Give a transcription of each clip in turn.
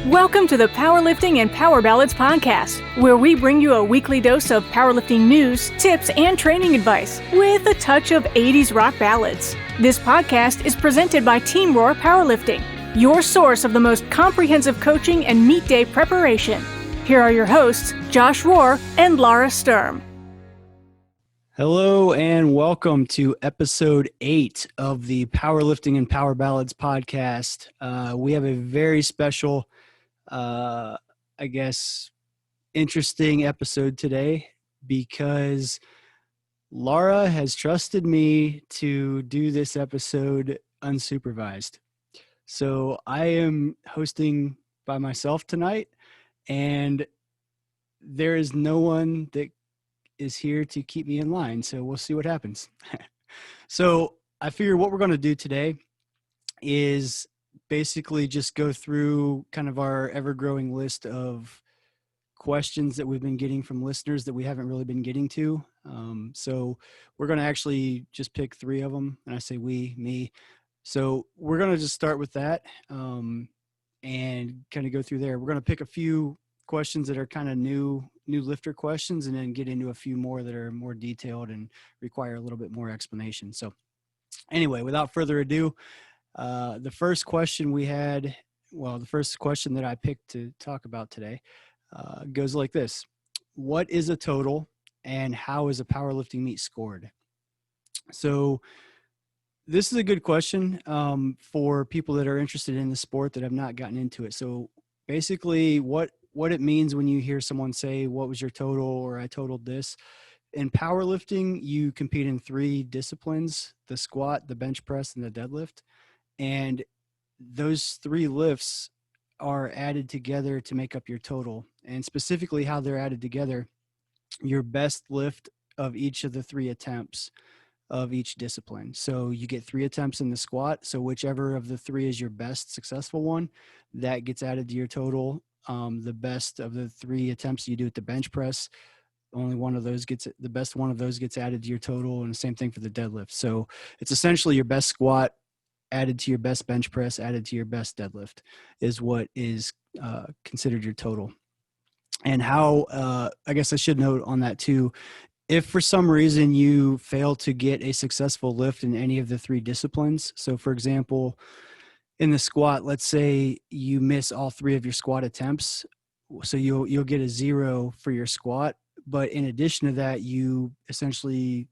Welcome to the Powerlifting and Power Ballads podcast, where we bring you a weekly dose of powerlifting news, tips, and training advice with a touch of 80s rock ballads. This podcast is presented by Team Rohr Powerlifting, your source of the most comprehensive coaching and meet day preparation. Here are your hosts, Josh Rohr and Lara Sturm. Hello and welcome to episode 8 of the Powerlifting and Power Ballads podcast. We have a very special, interesting episode today because Lara has trusted me to do this episode unsupervised. So I am hosting by myself tonight, and there is no one that is here to keep me in line. So we'll see what happens. So I figure what we're going to do today is basically just go through kind of our ever-growing list of questions that we've been getting from listeners that we haven't really been getting to. So we're going to actually just pick 3 of them. And I say we, me. So we're going to just start with that and kind of go through there. We're going to pick a few questions that are kind of new lifter questions, and then get into a few more that are more detailed and require a little bit more explanation. So anyway, without further ado, the first question that I picked to talk about today goes like this. What is a total, and how is a powerlifting meet scored? So this is a good question for people that are interested in the sport that have not gotten into it. So basically what it means when you hear someone say, what was your total, or I totaled this. In powerlifting, you compete in 3 disciplines: the squat, the bench press, and the deadlift. And those 3 lifts are added together to make up your total. And specifically how they're added together, your best lift of each of the 3 attempts of each discipline. So you get 3 attempts in the squat. So whichever of the 3 is your best successful one, that gets added to your total. The best of the 3 attempts you do at the bench press, the best one of those gets added to your total, and the same thing for the deadlift. So it's essentially your best squat added to your best bench press, added to your best deadlift is what is considered your total. And how, I guess I should note on that too, if for some reason you fail to get a successful lift in any of the 3 disciplines, so for example, in the squat, let's say you miss all 3 of your squat attempts, so you'll get a 0 for your squat. But in addition to that, you essentially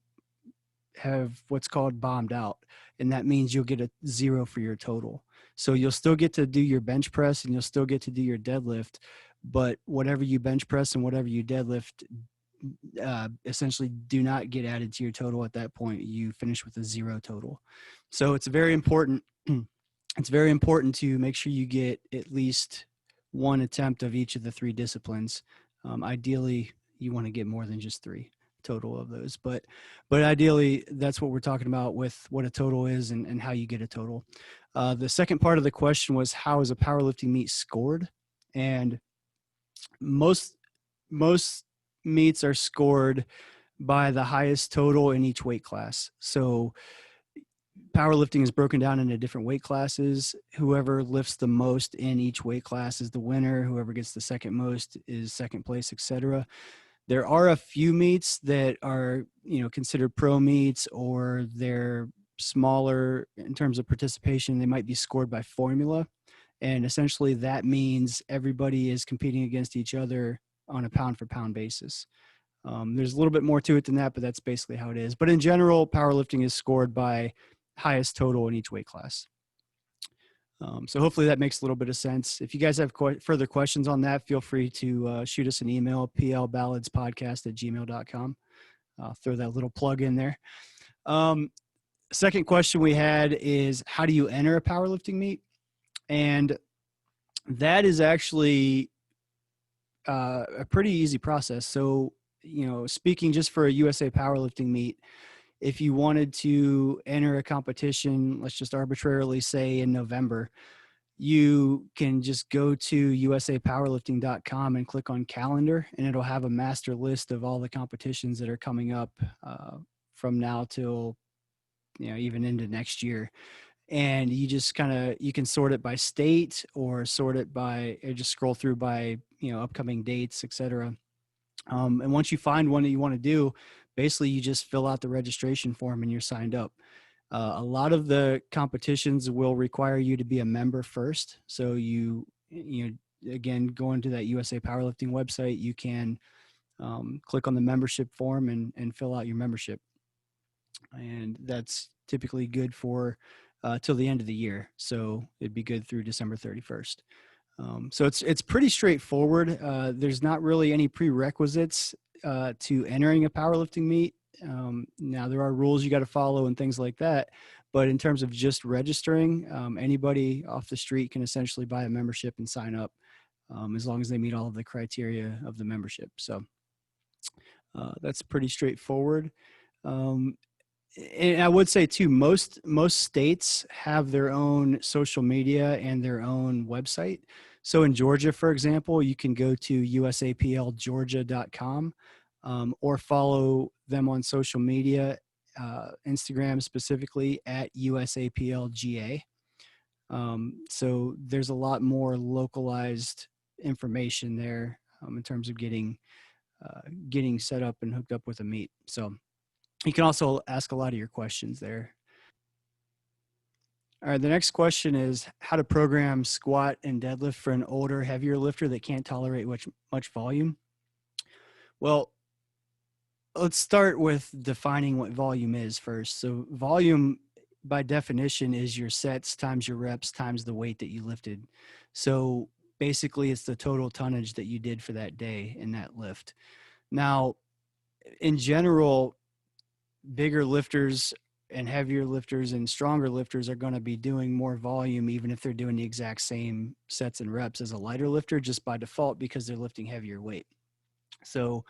have what's called bombed out, and that means you'll get a 0 for your total. So you'll still get to do your bench press, and you'll still get to do your deadlift, but whatever you bench press and whatever you deadlift essentially do not get added to your total at that point. You finish with a 0 total. So it's very important. It's very important to make sure you get at least 1 attempt of each of the 3 disciplines. Ideally, you want to get more than just 3 total of those. But ideally, that's what we're talking about with what a total is and how you get a total. The second part of the question was, how is a powerlifting meet scored? And most meets are scored by the highest total in each weight class. So powerlifting is broken down into different weight classes. Whoever lifts the most in each weight class is the winner. Whoever gets the second most is second place, etc. There are a few meets that are, considered pro meets, or they're smaller in terms of participation. They might be scored by formula. And essentially that means everybody is competing against each other on a pound for pound basis. There's a little bit more to it than that, but that's basically how it is. But in general, powerlifting is scored by highest total in each weight class. So hopefully that makes a little bit of sense. If you guys have further questions on that, feel free to shoot us an email, plballadspodcast@gmail.com. I'll throw that little plug in there. Second question we had is, how do you enter a powerlifting meet? And that is actually a pretty easy process. So, speaking just for a USA powerlifting meet, if you wanted to enter a competition, let's just arbitrarily say in November, you can just go to usapowerlifting.com and click on calendar, and it'll have a master list of all the competitions that are coming up from now till, even into next year. and you just you can sort it by state or sort it by, or just scroll through by, upcoming dates, etc. And once you find one that you want to do, basically you just fill out the registration form and you're signed up. A lot of the competitions will require you to be a member first. So again, going to that USA Powerlifting website, you can click on the membership form and fill out your membership. And that's typically good for till the end of the year. So it'd be good through December 31st. So it's pretty straightforward. There's not really any prerequisites to entering a powerlifting meet. Now there are rules you got to follow and things like that, but in terms of just registering, anybody off the street can essentially buy a membership and sign up, as long as they meet all of the criteria of the membership. So that's pretty straightforward. And I would say too, most states have their own social media and their own website. So in Georgia, for example, you can go to usaplgeorgia.com, or follow them on social media, Instagram specifically at usaplga. So there's a lot more localized information there, in terms of getting set up and hooked up with a meet. So you can also ask a lot of your questions there. All right, the next question is how to program squat and deadlift for an older, heavier lifter that can't tolerate much volume. Well, let's start with defining what volume is first. So volume, by definition, is your sets times your reps times the weight that you lifted. So basically, it's the total tonnage that you did for that day in that lift. Now, in general, bigger lifters and heavier lifters and stronger lifters are going to be doing more volume, even if they're doing the exact same sets and reps as a lighter lifter, just by default, because they're lifting heavier weight. So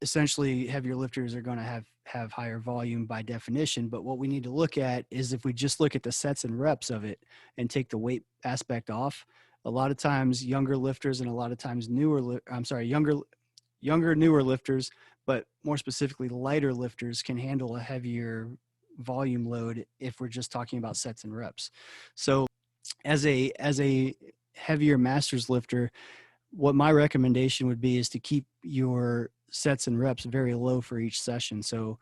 essentially heavier lifters are going to have higher volume by definition. But what we need to look at is, if we just look at the sets and reps of it and take the weight aspect off, a lot of times younger lifters and a lot of times newer newer lifters, but more specifically lighter lifters, can handle a heavier volume load if we're just talking about sets and reps. So as a heavier masters lifter, what my recommendation would be is to keep your sets and reps very low for each session. So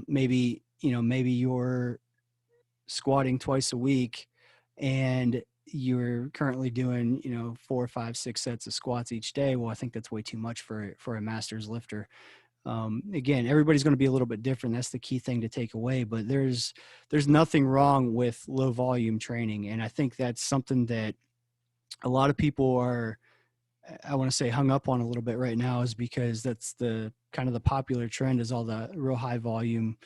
maybe you're squatting twice a week and you're currently doing 4, 5, 6 sets of squats each day. Well, I think that's way too much for a masters lifter. Again, everybody's going to be a little bit different. That's the key thing to take away, but there's nothing wrong with low volume training. And I think that's something that a lot of people are, I want to say, hung up on a little bit right now, is because that's the kind of the popular trend, is all the real high volume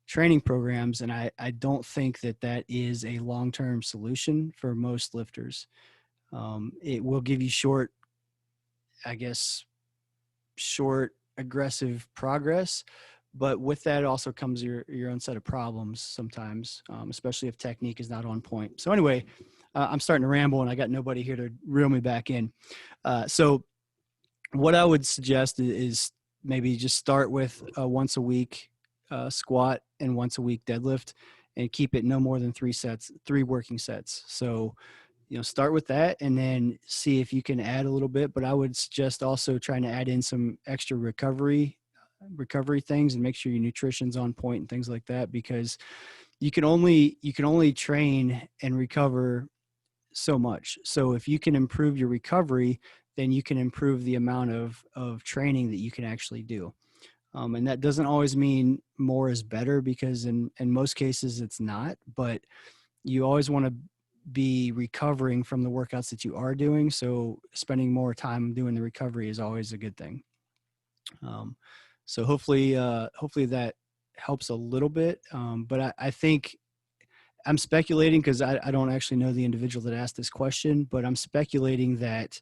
training programs. And I don't think that is a long-term solution for most lifters. It will give you short aggressive progress, but with that also comes your own set of problems sometimes, especially if technique is not on point. So anyway, I'm starting to ramble and I got nobody here to reel me back in. So what I would suggest is maybe just start with a once a week squat and once a week deadlift, and keep it no more than 3 working sets. So start with that and then see if you can add a little bit. But I would suggest also trying to add in some extra recovery things, and make sure your nutrition's on point and things like that, because you can only train and recover so much. So if you can improve your recovery, then you can improve the amount of training that you can actually do. And that doesn't always mean more is better, because in most cases it's not, but you always want to be recovering from the workouts that you are doing. So spending more time doing the recovery is always a good thing. So hopefully that helps a little bit. But I think I'm speculating, because I don't actually know the individual that asked this question, but I'm speculating that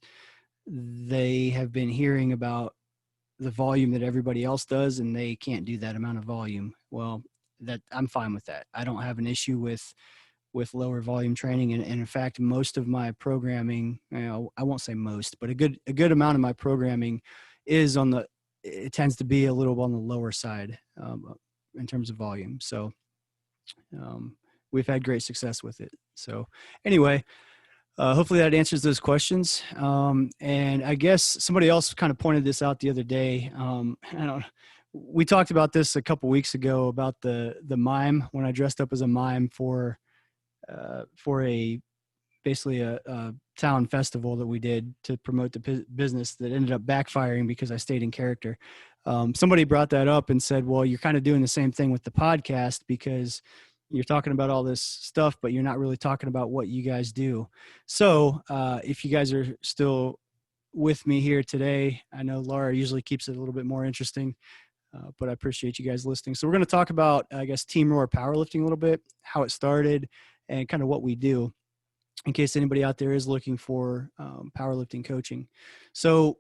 they have been hearing about the volume that everybody else does, and they can't do that amount of volume. Well, that I'm fine with that. I don't have an issue with lower volume training. And in fact, most of my programming, I won't say most, but a good amount of my programming is it tends to be a little on the lower side, in terms of volume. So we've had great success with it. So anyway, hopefully that answers those questions. And I guess somebody else kind of pointed this out the other day. We talked about this a couple weeks ago about the mime, when I dressed up as a mime for basically a town festival that we did to promote the business, that ended up backfiring because I stayed in character. Somebody brought that up and said, well, you're kind of doing the same thing with the podcast, because you're talking about all this stuff, but you're not really talking about what you guys do. So if you guys are still with me here today, I know Lara usually keeps it a little bit more interesting, but I appreciate you guys listening. So we're going to talk about, I guess, Team Rohr Powerlifting a little bit, how it started, and kind of what we do, in case anybody out there is looking for powerlifting coaching. So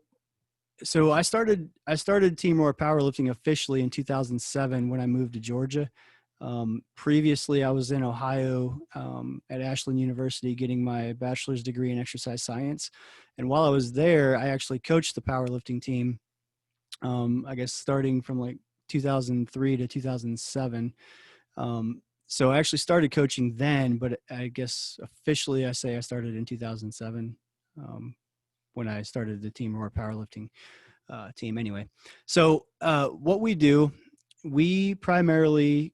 I started Team Rohr Powerlifting officially in 2007 when I moved to Georgia. Previously, I was in Ohio at Ashland University getting my bachelor's degree in exercise science. And while I was there, I actually coached the powerlifting team, I guess starting from like 2003 to 2007. So I actually started coaching then, but I guess officially I say I started in 2007 when I started the Team Rohr Powerlifting team anyway. So what we do, we primarily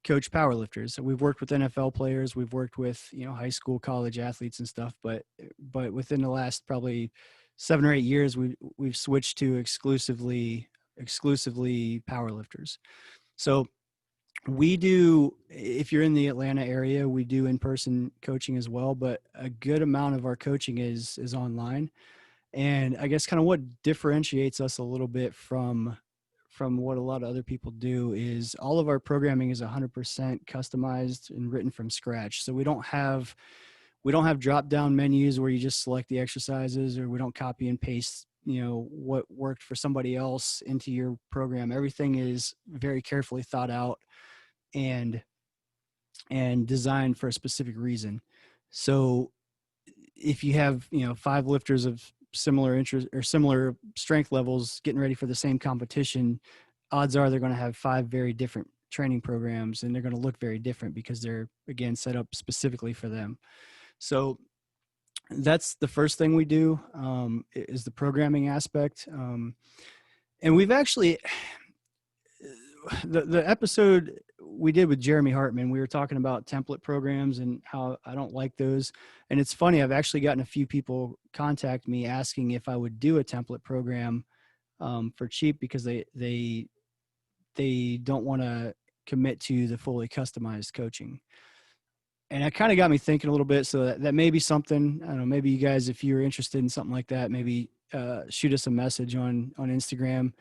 coach powerlifters. So we've worked with NFL players, we've worked with, high school, college athletes and stuff, but within the last probably 7 or 8 years, we've switched to exclusively powerlifters. So we do, if you're in the Atlanta area, we do in-person coaching as well, but a good amount of our coaching is online. And I guess kind of what differentiates us a little bit from what a lot of other people do is all of our programming is 100% customized and written from scratch. So we don't have drop down menus where you just select the exercises, or we don't copy and paste, what worked for somebody else into your program. Everything is very carefully thought out and designed for a specific reason. So if you have, 5 lifters of similar interest or similar strength levels getting ready for the same competition, odds are they're going to have 5 very different training programs, and they're going to look very different because they're, again, set up specifically for them. So that's the first thing we do, is the programming aspect. And we've actually, the episode we did with Jeremy Hartman, we were talking about template programs and how I don't like those. And it's funny, I've actually gotten a few people contact me asking if I would do a template program for cheap, because they don't want to commit to the fully customized coaching. And it kind of got me thinking a little bit. So that may be something, I don't know, maybe you guys, if you're interested in something like that, maybe shoot us a message on Instagram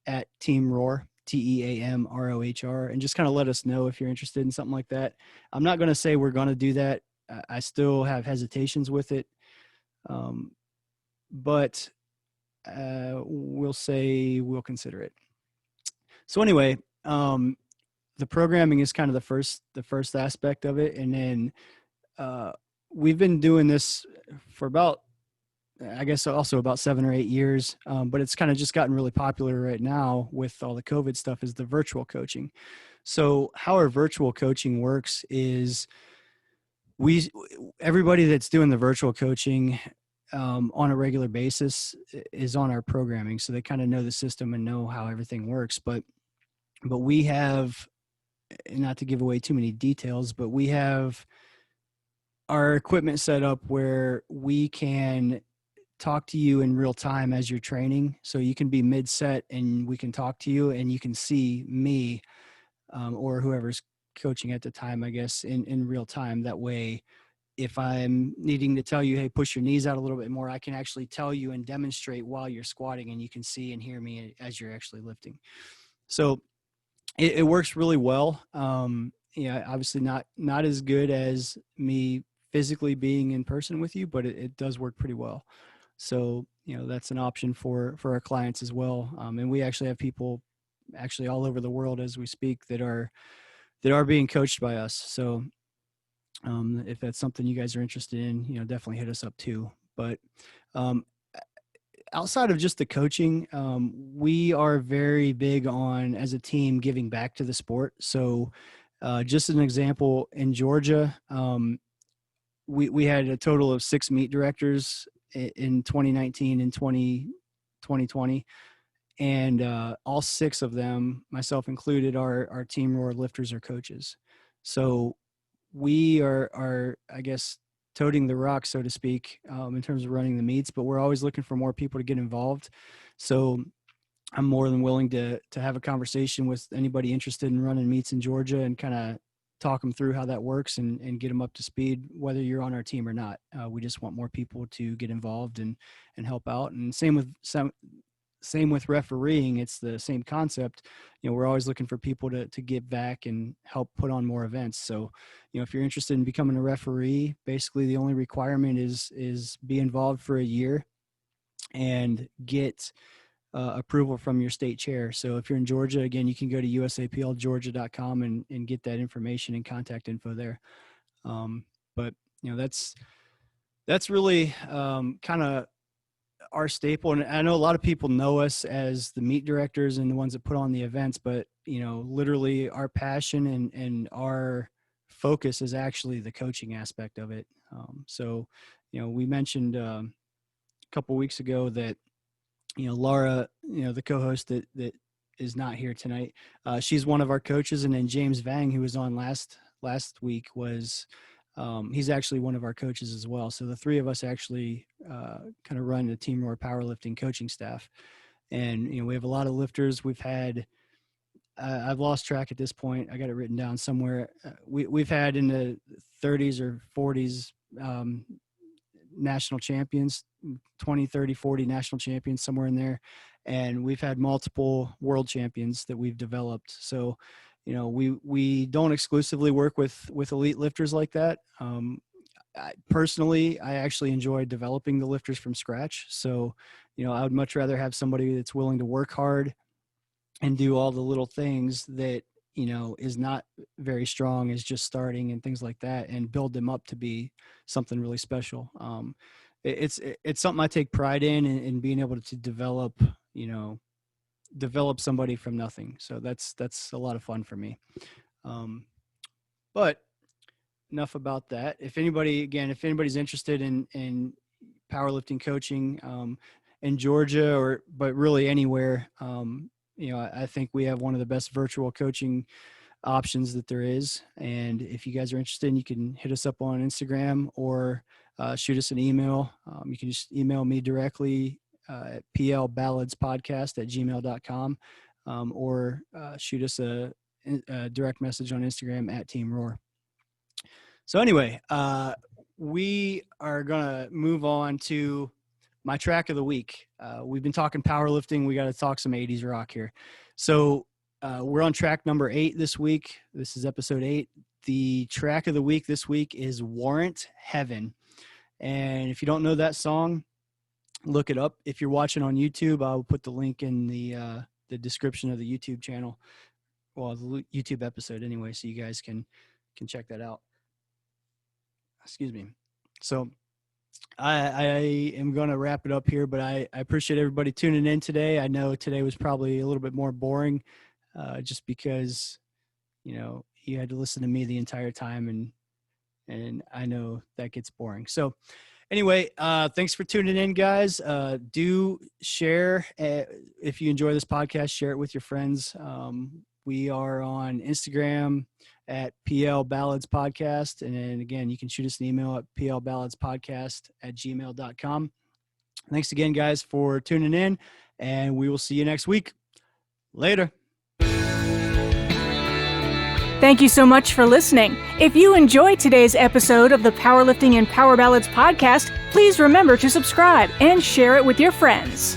at Team Rohr, TEAMROHR, and just kind of let us know if you're interested in something like that. I'm not going to say we're going to do that. I still have hesitations with it. But we'll say we'll consider it. So anyway, the programming is kind of the first aspect of it. And then we've been doing this for about, I guess, also about 7 or 8 years. But it's kind of just gotten really popular right now with all the COVID stuff, is the virtual coaching. So how our virtual coaching works is everybody that's doing the virtual coaching on a regular basis is on our programming. So they kind of know the system and know how everything works. But we have, not to give away too many details, but we have our equipment set up where we can talk to you in real time as you're training. So you can be mid-set and we can talk to you, and you can see me or whoever's coaching at the time, I guess, in real time. That way, if I'm needing to tell you, hey, push your knees out a little bit more, I can actually tell you and demonstrate while you're squatting, and you can see and hear me as you're actually lifting. So it works really well. Obviously not as good as me physically being in person with you, but it does work pretty well. So, that's an option for our clients as well. And we actually have people actually all over the world as we speak that are being coached by us. So if that's something you guys are interested in, definitely hit us up too. But outside of just the coaching, we are very big on, as a team, giving back to the sport. So Just an example, in Georgia, we had a total of 6 meet directors in 2019 and 2020. And all 6 of them, myself included, are Team Rohr lifters or coaches. So we are, I guess, toting the rock, so to speak, in terms of running the meets, but we're always looking for more people to get involved. So I'm more than willing to have a conversation with anybody interested in running meets in Georgia and kind of talk them through how that works and get them up to speed, whether you're on our team or not. We just want more people to get involved and help out. And same with refereeing. It's the same concept. We're always looking for people to give back and help put on more events. So, if you're interested in becoming a referee, basically the only requirement is be involved for a year and get approval from your state chair. So if you're in Georgia, again, you can go to usaplgeorgia.com and get that information and contact info there. But that's really kind of our staple. And I know a lot of people know us as the meet directors and the ones that put on the events, but literally our passion and our focus is actually the coaching aspect of it. So we mentioned a couple of weeks ago that Lara, the co-host that is not here tonight, she's one of our coaches. And then James Vang, who was on last week, he's actually one of our coaches as well. So the 3 of us actually kind of run the Team Rohr Powerlifting coaching staff. And, we have a lot of lifters. We've had, I've lost track at this point. I got it written down somewhere. We've had in the 30s or 40s national champions, 20, 30, 40 national champions, somewhere in there. And we've had multiple world champions that we've developed. So, we don't exclusively work with elite lifters like that. Personally, I actually enjoy developing the lifters from scratch. So, I would much rather have somebody that's willing to work hard and do all the little things that, is not very strong, is just starting and things like that, and build them up to be something really special. It's something I take pride in being able to develop somebody from nothing. So that's a lot of fun for me. But enough about that. If anybody's interested in powerlifting coaching in Georgia but really anywhere, I think we have one of the best virtual coaching options that there is. And if you guys are interested, you can hit us up on Instagram or shoot us an email. You can just email me directly at plballadspodcast@gmail.com, or shoot us a direct message on Instagram at Team Rohr. So anyway, we are going to move on to my track of the week. We've been talking powerlifting. We got to talk some 80s rock here. So we're on track number 8 this week. This is episode 8. The track of the week this week is Warrant Heaven. And if you don't know that song, look it up. If you're watching on YouTube, I'll put the link in the description of the YouTube channel. Well, the YouTube episode anyway, so you guys can check that out. Excuse me. So I am going to wrap it up here, but I appreciate everybody tuning in today. I know today was probably a little bit more boring, just because, you had to listen to me the entire time, and I know that gets boring. So anyway, thanks for tuning in, guys. Do share. If you enjoy this podcast, share it with your friends. We are on Instagram at PL Ballads Podcast. And then again, you can shoot us an email at plballadspodcast@gmail.com. Thanks again, guys, for tuning in, and we will see you next week. Later. Thank you so much for listening. If you enjoyed today's episode of the Powerlifting and Power Ballads podcast, please remember to subscribe and share it with your friends.